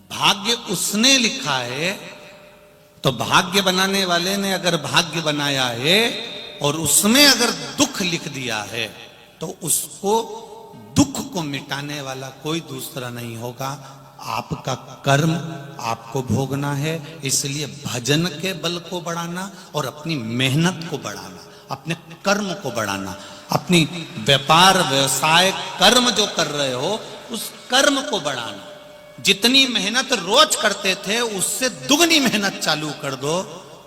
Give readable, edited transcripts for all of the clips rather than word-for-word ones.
भाग्य उसने लिखा है, तो भाग्य बनाने वाले ने अगर भाग्य बनाया है और उसमें अगर दुख लिख दिया है, तो उसको दुख को मिटाने वाला कोई दूसरा नहीं होगा। आपका कर्म आपको भोगना है। इसलिए भजन के बल को बढ़ाना और अपनी मेहनत को बढ़ाना, अपने कर्म को बढ़ाना, अपनी व्यापार व्यवसाय कर्म जो कर रहे हो उस कर्म को बढ़ाना। जितनी मेहनत रोज करते थे उससे दुगनी मेहनत चालू कर दो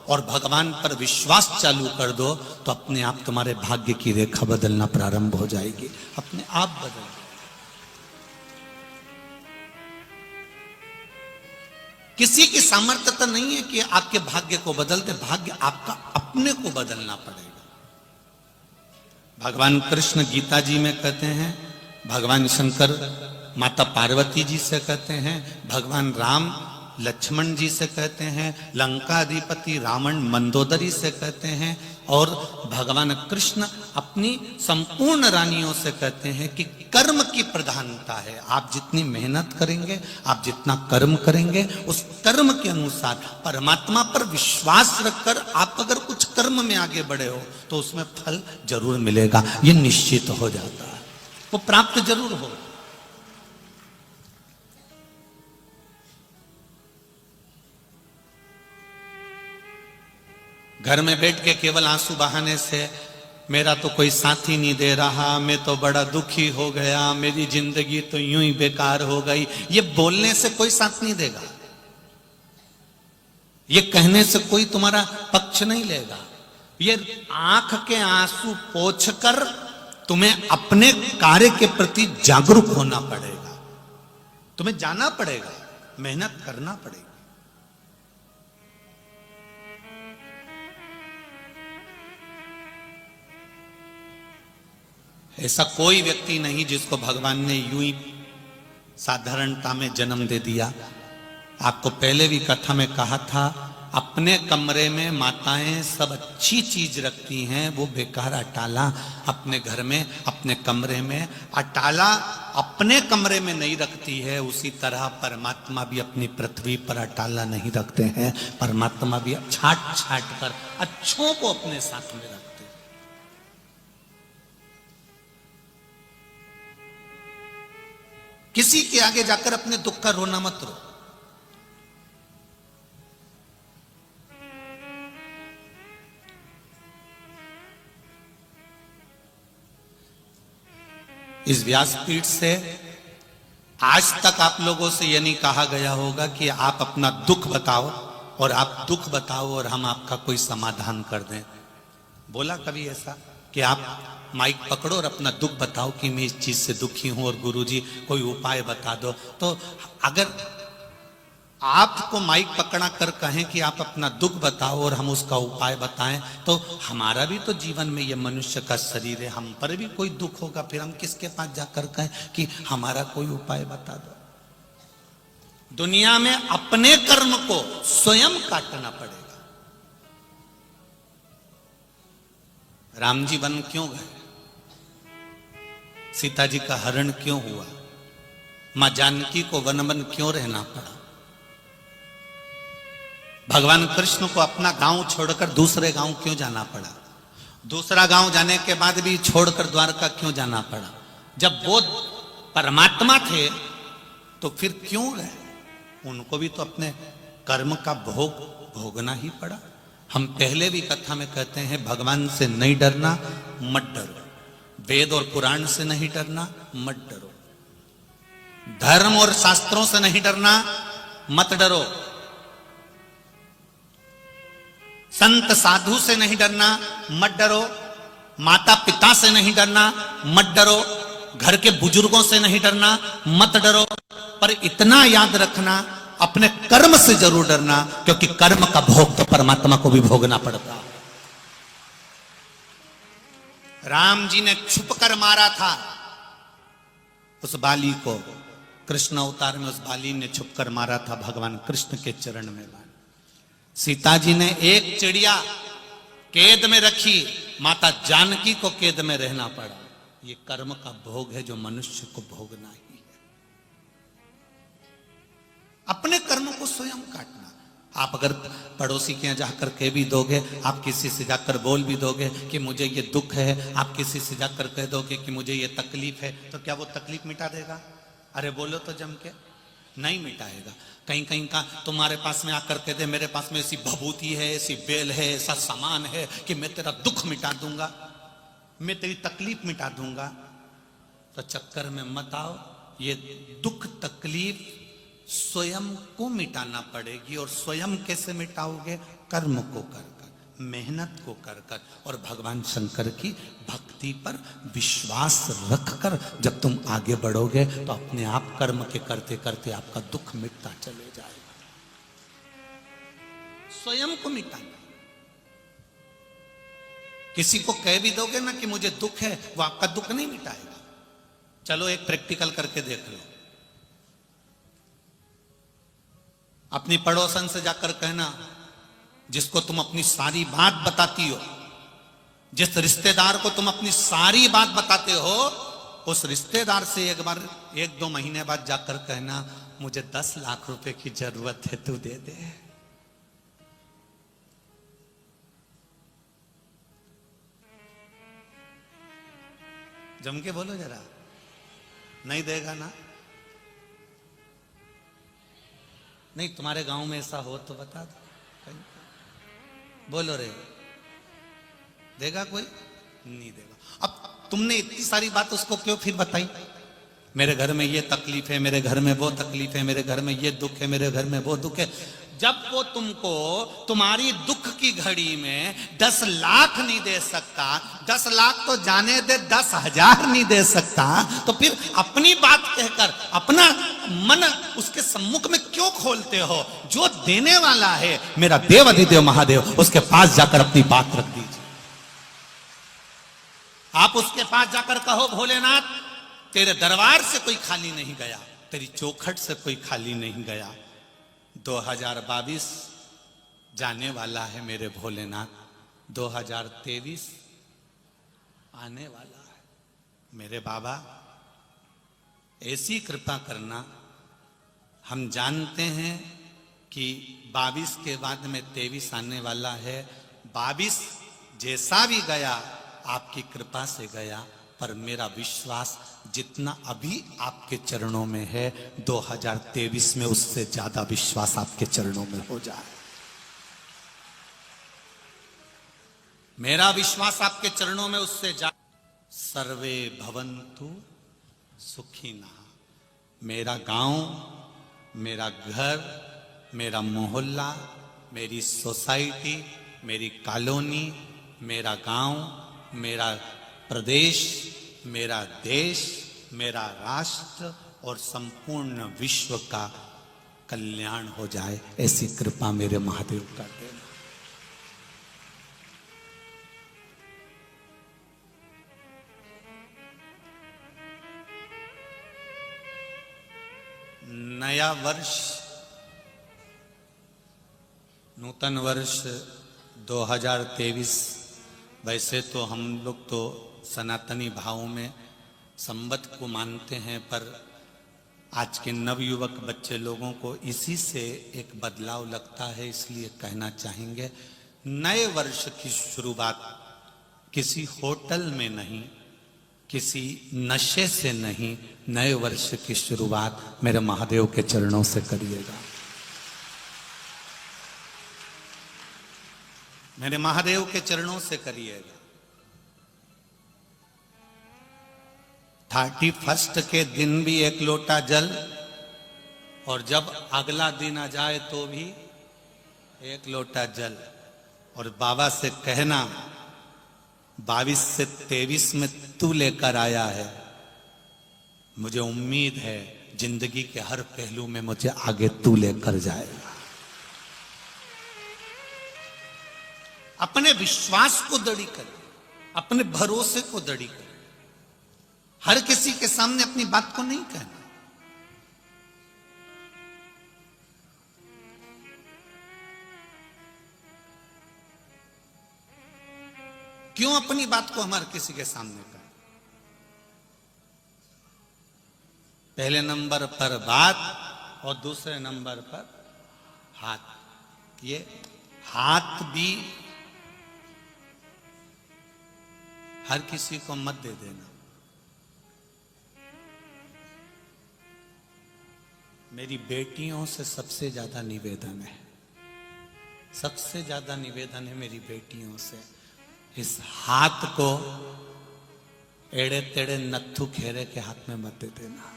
और भगवान पर विश्वास चालू कर दो, तो अपने आप तुम्हारे भाग्य की रेखा बदलना प्रारंभ हो जाएगी, अपने आप बदल। किसी की सामर्थ्य तो नहीं है कि आपके भाग्य को बदलते, भाग्य आपका अपने को बदलना पड़ेगा। भगवान कृष्ण गीता जी में कहते हैं, भगवान शंकर माता पार्वती जी से कहते हैं, भगवान राम लक्ष्मण जी से कहते हैं, लंकाधिपति रावण मंदोदरी से कहते हैं, और भगवान कृष्ण अपनी संपूर्ण रानियों से कहते हैं कि कर्म की प्रधानता है। आप जितनी मेहनत करेंगे, आप जितना कर्म करेंगे, उस कर्म के अनुसार परमात्मा पर विश्वास रखकर आप अगर कुछ कर्म में आगे बढ़े हो तो उसमें फल जरूर मिलेगा, ये निश्चित हो जाता है, वो प्राप्त जरूर हो। घर में बैठ के केवल आंसू बहाने से मेरा तो कोई साथी नहीं दे रहा, मैं तो बड़ा दुखी हो गया, मेरी जिंदगी तो यूं ही बेकार हो गई, ये बोलने से कोई साथ नहीं देगा, ये कहने से कोई तुम्हारा पक्ष नहीं लेगा। ये आंख के आंसू पोंछकर तुम्हें अपने कार्य के प्रति जागरूक होना पड़ेगा, तुम्हें जाना पड़ेगा, मेहनत करना पड़ेगा। ऐसा कोई व्यक्ति नहीं जिसको भगवान ने यूं ही साधारणता में जन्म दे दिया। आपको पहले भी कथा में कहा था, अपने कमरे में माताएं सब अच्छी चीज रखती हैं, वो बेकार अटाला अपने घर में, अपने कमरे में, अटाला अपने कमरे में नहीं रखती है। उसी तरह परमात्मा भी अपनी पृथ्वी पर अटाला नहीं रखते हैं, परमात्मा भी छाट छाट कर अच्छों को अपने साथ में रखते हैं। किसी के आगे जाकर अपने दुख का रोना मत रो। इस व्यासपीठ से आज तक आप लोगों से यह नहीं कहा गया होगा कि आप अपना दुख बताओ और आप दुख बताओ और हम आपका कोई समाधान कर दें। बोला कभी ऐसा कि आप माइक पकड़ो और अपना दुख बताओ कि मैं इस चीज से दुखी हूं और गुरुजी कोई उपाय बता दो? तो अगर आपको माइक पकड़ा कर कहें कि आप अपना दुख बताओ और हम उसका उपाय बताएं, तो हमारा भी तो जीवन में ये मनुष्य का शरीर है, हम पर भी कोई दुख होगा, फिर हम किसके पास जाकर कहें कि हमारा कोई उपाय बता दो? दुनिया में अपने कर्म को स्वयं काटना पड़ेगा। राम जी वन क्यों गए? सीता जी का हरण क्यों हुआ? मां जानकी को वन वन क्यों रहना पड़ा? भगवान कृष्ण को अपना गांव छोड़कर दूसरे गांव क्यों जाना पड़ा? दूसरा गांव जाने के बाद भी छोड़कर द्वारका क्यों जाना पड़ा? जब वो परमात्मा थे तो फिर क्यों गए? उनको भी तो अपने कर्म का भोग भोगना ही पड़ा। हम पहले भी कथा में कहते हैं, भगवान से नहीं डरना, मत डरो। वेद और पुराण से नहीं डरना, मत डरो। धर्म और शास्त्रों से नहीं डरना, मत डरो। संत साधु से नहीं डरना, मत डरो। माता पिता से नहीं डरना, मत डरो। घर के बुजुर्गों से नहीं डरना, मत डरो। पर इतना याद रखना, अपने कर्म से जरूर डरना, क्योंकि कर्म का भोग तो परमात्मा को भी भोगना पड़ता है। राम जी ने छुप कर मारा था उस बाली को, कृष्ण अवतार में उस बाली ने छुप कर मारा था भगवान कृष्ण के चरण में। सीता जी ने एक चिड़िया कैद में रखी, माता जानकी को कैद में रहना पड़ा। ये कर्म का भोग है जो मनुष्य को भोगना ही है। अपने कर्मों को स्वयं काटना। आप अगर पड़ोसी के यहाँ जाकर कह भी दोगे, आप किसी से जाकर बोल भी दोगे कि मुझे ये दुख है, आप किसी से जाकर कह दोगे कि मुझे ये तकलीफ है, तो क्या वो तकलीफ मिटा देगा? अरे बोलो तो जम के, नहीं मिटाएगा। कहीं कहीं का तुम्हारे पास में आकर कह दे मेरे पास में ऐसी भभूति है, ऐसी बेल है, ऐसा सामान है कि मैं तेरा दुख मिटा दूंगा, मैं तेरी तकलीफ मिटा दूंगा, तो चक्कर में मत आओ। ये दुख तकलीफ स्वयं को मिटाना पड़ेगी। और स्वयं कैसे मिटाओगे? कर्म को कर कर, मेहनत को कर कर, और भगवान शंकर की भक्ति पर विश्वास रखकर जब तुम आगे बढ़ोगे तो अपने आप कर्म के करते करते आपका दुख मिटता चले जाएगा। स्वयं को मिटाना। किसी को कह भी दोगे ना कि मुझे दुख है, वो आपका दुख नहीं मिटाएगा। चलो एक प्रैक्टिकल करके देख लो। अपनी पड़ोसन से जाकर कहना, जिसको तुम अपनी सारी बात बताती हो, जिस रिश्तेदार को तुम अपनी सारी बात बताते हो, उस रिश्तेदार से एक बार 1-2 महीने बाद जाकर कहना मुझे 10 लाख रुपए की जरूरत है, तू दे दे। जम के बोलो जरा, नहीं देगा ना? नहीं, तुम्हारे गांव में ऐसा हो तो बता दो। बोलो रे, देगा कोई? नहीं देगा। अब तुमने इतनी सारी बात उसको क्यों फिर बताई? मेरे घर में ये तकलीफ है, मेरे घर में वो तकलीफ है, मेरे घर में ये दुख है, मेरे घर में वो दुख है। जब वो तुमको तुम्हारी दुख की घड़ी में 10 लाख नहीं दे सकता, 10 लाख तो जाने दे 10,000 नहीं दे सकता, तो फिर अपनी बात कहकर अपना मन उसके सम्मुख में क्यों खोलते हो? जो देने वाला है मेरा देव अधिदेव महादेव, उसके पास जाकर अपनी बात रख दीजिए। आप उसके पास जाकर कहो भोलेनाथ, तेरे दरबार से कोई खाली नहीं गया, तेरी चौखट से कोई खाली नहीं गया। 2022 जाने वाला है मेरे भोलेनाथ, 2023 आने वाला है। मेरे बाबा ऐसी कृपा करना। हम जानते हैं कि 22 के बाद में 23 आने वाला है। 22 जैसा भी गया आपकी कृपा से गया, पर मेरा विश्वास जितना अभी आपके चरणों में है, 2023 में उससे ज्यादा विश्वास आपके चरणों में हो जाए। मेरा विश्वास आपके चरणों में उससे सर्वे भवन्तु सुखिनः। मेरा गांव, मेरा घर, मेरा मोहल्ला, मेरी सोसाइटी, मेरी कॉलोनी, मेरा गांव, मेरा प्रदेश, मेरा देश, मेरा राष्ट्र और संपूर्ण विश्व का कल्याण हो जाए, ऐसी कृपा मेरे महादेव कर देना। नया वर्ष, नूतन वर्ष 2023, वैसे तो हम लोग तो सनातनी भाव में संवत को मानते हैं, पर आज के नवयुवक बच्चे लोगों को इसी से एक बदलाव लगता है, इसलिए कहना चाहेंगे नए वर्ष की शुरुआत किसी होटल में नहीं, किसी नशे से नहीं, नए वर्ष की शुरुआत मेरे महादेव के चरणों से करिएगा। मेरे महादेव के चरणों से करिएगा। 31 के दिन भी 1 लोटा जल, और जब अगला दिन आ जाए तो भी 1 लोटा जल। और बाबा से कहना 22 से 23 में तू लेकर आया है, मुझे उम्मीद है जिंदगी के हर पहलू में मुझे आगे तू लेकर जाएगा। अपने विश्वास को दृढ़ करें, अपने भरोसे को दृढ़ करें। हर किसी के सामने अपनी बात को नहीं कहना। क्यों अपनी बात को हमारे किसी के सामने कहें? पहले नंबर पर बात और दूसरे नंबर पर हाथ। ये हाथ भी हर किसी को मत दे देना। मेरी बेटियों से सबसे ज्यादा निवेदन है, सबसे ज्यादा निवेदन है मेरी बेटियों से, इस हाथ को एड़े तेड़े नत्थु खेरे के हाथ में मत दे देना।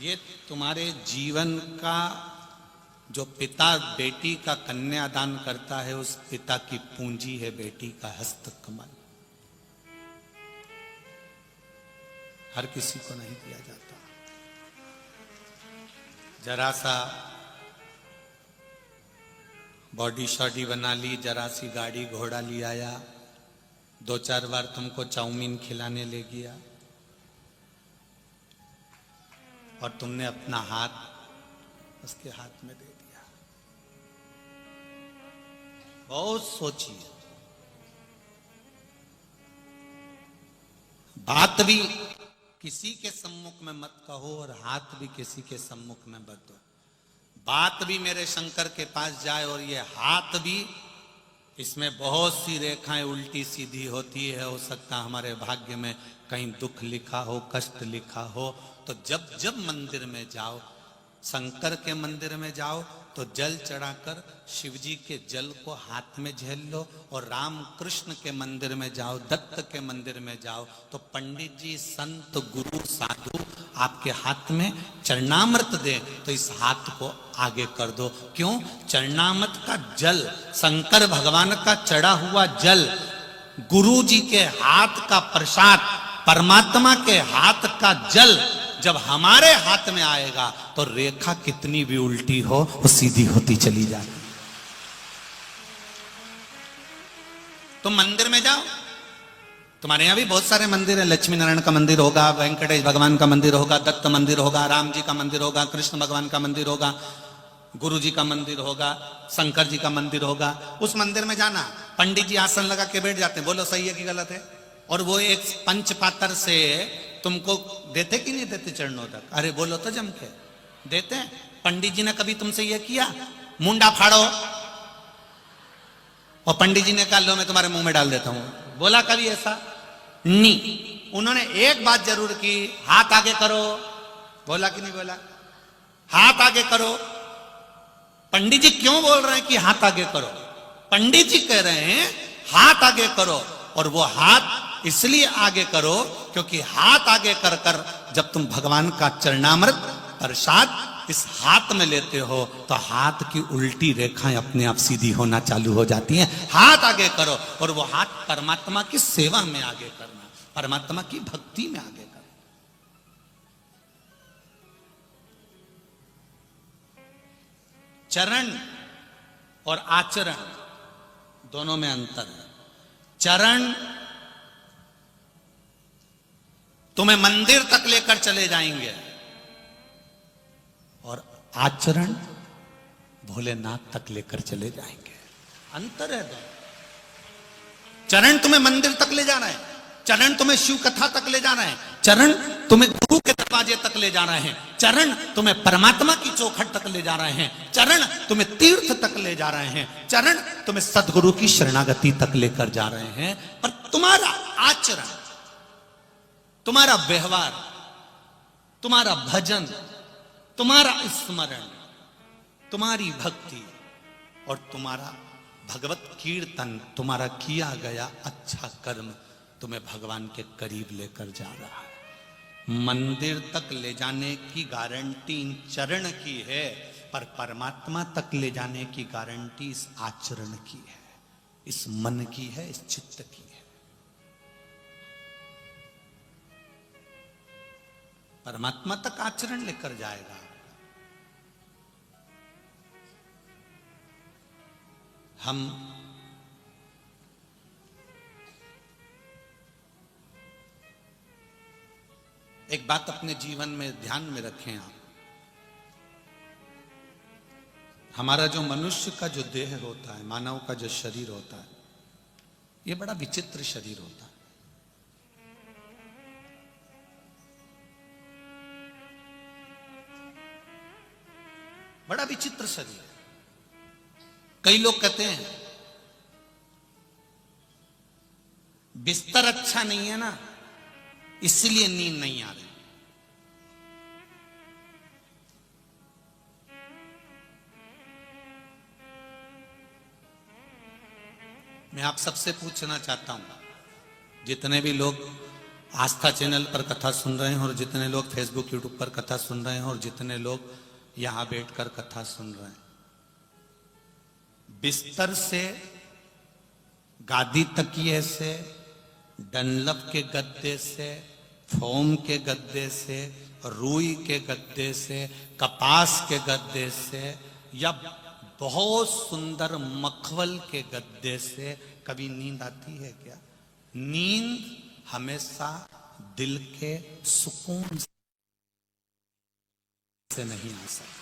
ये तुम्हारे जीवन का जो पिता बेटी का कन्यादान करता है, उस पिता की पूंजी है बेटी का हस्त कमल। हर किसी को नहीं दिया जाता। जरा सा बॉडी शॉडी बना ली, जरा सी गाड़ी घोड़ा ले आया, 2-4 बार तुमको चाउमीन खिलाने ले गया और तुमने अपना हाथ उसके हाथ में दे दिया। बहुत सोचिए, बात भी किसी के सम्मुख में मत कहो और हाथ भी किसी के सम्मुख में मत दो। बात भी मेरे शंकर के पास जाए और ये हाथ भी, इसमें बहुत सी रेखाएं उल्टी सीधी होती है। हो सकता हमारे भाग्य में कहीं दुख लिखा हो, कष्ट लिखा हो। तो जब जब मंदिर में जाओ, शंकर के मंदिर में जाओ तो जल चढ़ाकर शिव जी के जल को हाथ में झेल लो, और राम कृष्ण के मंदिर में जाओ, दत्त के मंदिर में जाओ तो पंडित जी, संत, गुरु, साधु आपके हाथ में चरणामृत दे तो इस हाथ को आगे कर दो। क्यों? चरणामृत का जल, शंकर भगवान का चढ़ा हुआ जल, गुरु जी के हाथ का प्रसाद, परमात्मा के हाथ का जल जब हमारे हाथ में आएगा तो रेखा कितनी भी उल्टी हो वो सीधी होती चली जाए। तुम मंदिर में जाओ, तुम्हारे यहां भी बहुत सारे मंदिर है। लक्ष्मी नारायण का मंदिर होगा, वेंकटेश भगवान का मंदिर होगा, दत्त मंदिर होगा, राम जी का मंदिर होगा, कृष्ण भगवान का मंदिर होगा, गुरु जी का मंदिर होगा, शंकर जी का मंदिर होगा। उस मंदिर में जाना, पंडित जी आसन लगा के बैठ जाते हैं, बोलो सही है कि गलत है? और वो एक पंच पात्र से तुमको देते कि नहीं देते चरणों तक? अरे बोलो तो जम के देते हैं। पंडित जी ने कभी तुमसे ये किया, मुंडा फाड़ो, और पंडित जी ने कहा लो मैं तुम्हारे मुंह में डाल देता हूं? बोला कभी ऐसा? नहीं। उन्होंने एक बात जरूर की, हाथ आगे करो। बोला कि नहीं बोला? हाथ आगे करो। पंडित जी क्यों बोल रहे हैं कि हाथ आगे करो? पंडित जी कह रहे हैं हाथ आगे करो, और वो हाथ इसलिए आगे करो क्योंकि हाथ आगे कर कर जब तुम भगवान का चरणामृत प्रसाद इस हाथ में लेते हो तो हाथ की उल्टी रेखाएं अपने आप सीधी होना चालू हो जाती हैं। हाथ आगे करो, और वो हाथ परमात्मा की सेवा में आगे करना, परमात्मा की भक्ति में आगे करना। चरण और आचरण दोनों में अंतर है। चरण तुम्हें मंदिर तक लेकर चले जाएंगे, और आचरण भोलेनाथ तक लेकर चले जाएंगे। अंतर है दोनों। चरण तुम्हें मंदिर तक ले जाना है, चरण तुम्हें शिव कथा तक ले जाना है, चरण तुम्हें गुरु के दरवाजे तक ले जाना है, चरण तुम्हें परमात्मा की चौखट तक ले जा रहे हैं, चरण तुम्हें तीर्थ तक ले जा रहे हैं, चरण तुम्हें सदगुरु की शरणागति तक लेकर जा रहे हैं। पर तुम्हारा आचरण, तुम्हारा व्यवहार, तुम्हारा भजन, तुम्हारा स्मरण, तुम्हारी भक्ति और तुम्हारा भगवत कीर्तन, तुम्हारा किया गया अच्छा कर्म तुम्हें भगवान के करीब लेकर जा रहा है। मंदिर तक ले जाने की गारंटी इन चरण की है, पर परमात्मा तक ले जाने की गारंटी इस आचरण की है, इस मन की है, इस चित्त की है। परमात्मा तक आचरण लेकर जाएगा। हम एक बात अपने जीवन में ध्यान में रखें आप, हमारा जो मनुष्य का जो देह होता है, मानव का जो शरीर होता है, ये बड़ा विचित्र शरीर होता है। बड़ा विचित्र शरीर है। कई लोग कहते हैं बिस्तर अच्छा नहीं है ना, इसलिए नींद नहीं आ रही। मैं आप सबसे पूछना चाहता हूं, जितने भी लोग आस्था चैनल पर कथा सुन रहे हैं और जितने लोग फेसबुक यूट्यूब पर कथा सुन रहे हैं और जितने लोग यहां बैठकर कथा सुन रहे हैं, बिस्तर से, गादी तकिए से, डनलप के गद्दे से, फोम के गद्दे से, रुई के गद्दे से, कपास के गद्दे से या बहुत सुंदर मखमल के गद्दे से कभी नींद आती है क्या? नींद हमेशा दिल के सुकून से नहीं आ सकती।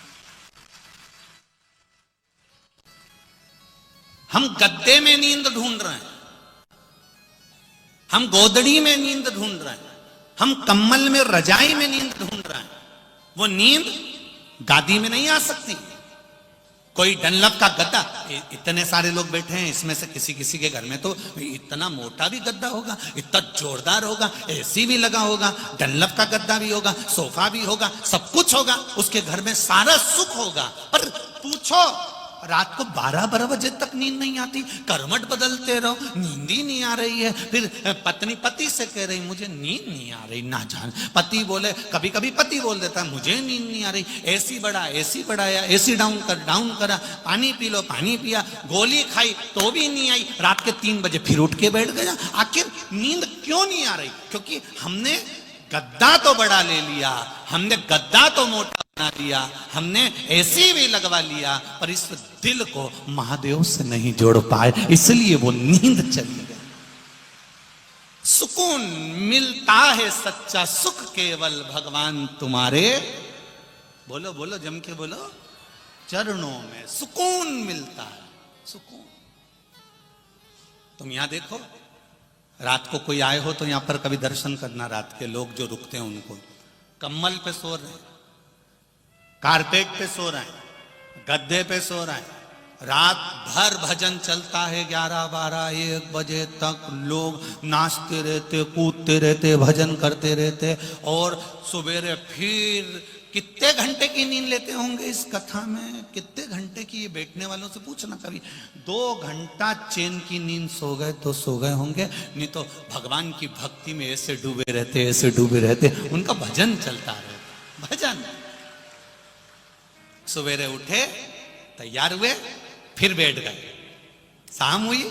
हम गद्दे में नींद ढूंढ रहे हैं, हम गोदड़ी में नींद ढूंढ रहे हैं, हम कम्बल में, रजाई में नींद ढूंढ रहे हैं। वो नींद गादी में नहीं आ सकती। कोई डनलप का गद्दा, इतने सारे लोग बैठे हैं, इसमें से किसी किसी के घर में तो इतना मोटा भी गद्दा होगा, इतना जोरदार होगा, एसी भी लगा होगा, डनलप का गद्दा भी होगा, सोफा भी होगा, सब कुछ होगा, उसके घर में सारा सुख होगा। पर पूछो, रात को 12-12 बजे तक नींद नहीं आती, करवट बदलते रहो, नींद ही नहीं आ रही है। फिर पत्नी पति से कह रही मुझे नींद नहीं आ रही, ना जान। पति बोले, कभी कभी पति बोल देता मुझे नींद नहीं आ रही, एसी बढ़ाया, एसी डाउन करा, पानी पी लो, पानी पिया, गोली खाई तो भी नहीं आई, रात के 3 बजे फिर उठ के बैठ गया। आखिर नींद क्यों नहीं आ रही? क्योंकि हमने गद्दा तो बड़ा ले लिया, हमने गद्दा तो मोटा बना लिया, हमने एसी भी लगवा लिया, पर इस दिल को महादेव से नहीं जोड़ पाए, इसलिए वो नींद चली गई। सुकून मिलता है सच्चा सुख केवल भगवान तुम्हारे, बोलो बोलो जम के बोलो, चरणों में सुकून मिलता है। सुकून। तुम यहां देखो, रात को कोई आए हो तो यहां पर कभी दर्शन करना, रात के लोग जो रुकते हैं उनको, कम्बल पे सो रहे हैं, कारपेट पे सो रहे हैं, गद्दे पे सो रहे हैं, रात भर भजन चलता है, 11-12-1 बजे तक लोग नाचते रहते, कूदते रहते, भजन करते रहते, और सवेरे फिर कितने घंटे की नींद लेते होंगे इस कथा में? कितने घंटे की? ये बैठने वालों से पूछना कभी। 2 घंटा चैन की नींद सो गए तो सो गए होंगे, नहीं तो भगवान की भक्ति में ऐसे डूबे रहते, उनका भजन चलता रहता, भजन। सवेरे उठे, तैयार हुए, फिर बैठ गए, शाम हुई,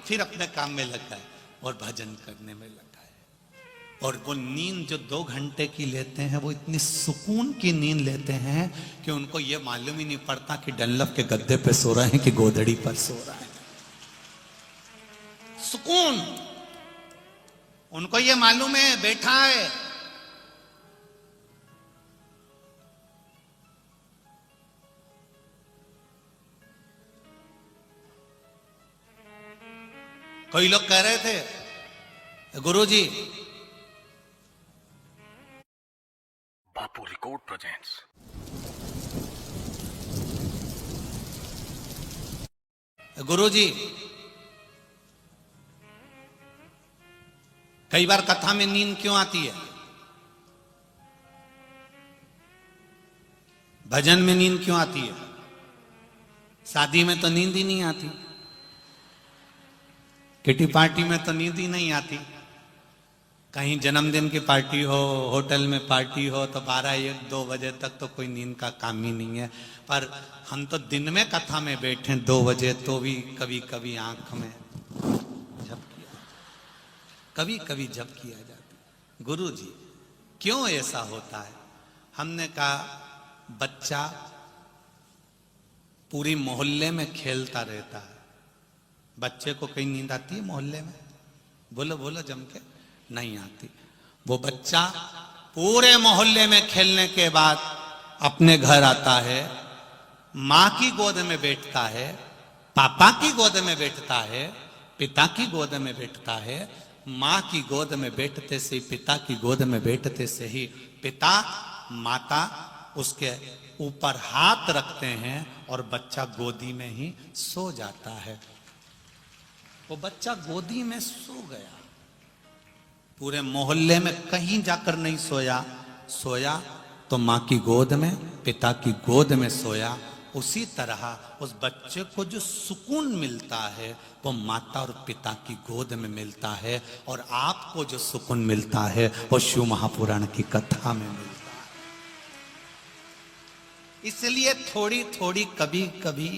फिर अपने काम में लग गए और भजन करने में लग गए। और वो नींद जो 2 घंटे की लेते हैं, वो इतनी सुकून की नींद लेते हैं कि उनको ये मालूम ही नहीं पड़ता कि डनलप के गद्दे पे सो रहे हैं कि गोदड़ी पर सो रहे हैं। सुकून। उनको ये मालूम है बैठा है, कोई लोग कह रहे थे गुरुजी, बापू रिकॉर्ड प्रेजेंट्स, गुरुजी कई बार कथा में नींद क्यों आती है? भजन में नींद क्यों आती है? शादी में तो नींद ही नहीं आती, किटी पार्टी में तो नींद ही नहीं आती, कहीं जन्मदिन की पार्टी हो, होटल में पार्टी हो तो 12-1-2 बजे तक तो कोई नींद का काम ही नहीं है। पर हम तो दिन में कथा में बैठे 2 बजे तो भी कभी कभी आंख में झपकी, कभी कभी झपकी आ जाती। गुरु जी क्यों ऐसा होता है? हमने कहा बच्चा पूरी मोहल्ले में खेलता रहता है, बच्चे को कहीं नींद आती है मोहल्ले में? बोलो बोलो जम के। नहीं आती। वो बच्चा पूरे मोहल्ले में खेलने के बाद अपने घर आता है, मां की गोद में बैठता है, पापा की गोद में बैठता है, पिता की गोद में बैठता है। मां की गोद में बैठते से, पिता की गोद में बैठते से ही पिता, माता उसके ऊपर हाथ रखते हैं और बच्चा गोदी में ही सो जाता है। वो बच्चा गोदी में सो गया, पूरे मोहल्ले में कहीं जाकर नहीं सोया। सोया तो माँ की गोद में, पिता की गोद में सोया। उसी तरह उस बच्चे को जो सुकून मिलता है वो माता और पिता की गोद में मिलता है, और आपको जो सुकून मिलता है वो शिव महापुराण की कथा में मिलता है। इसलिए थोड़ी थोड़ी कभी कभी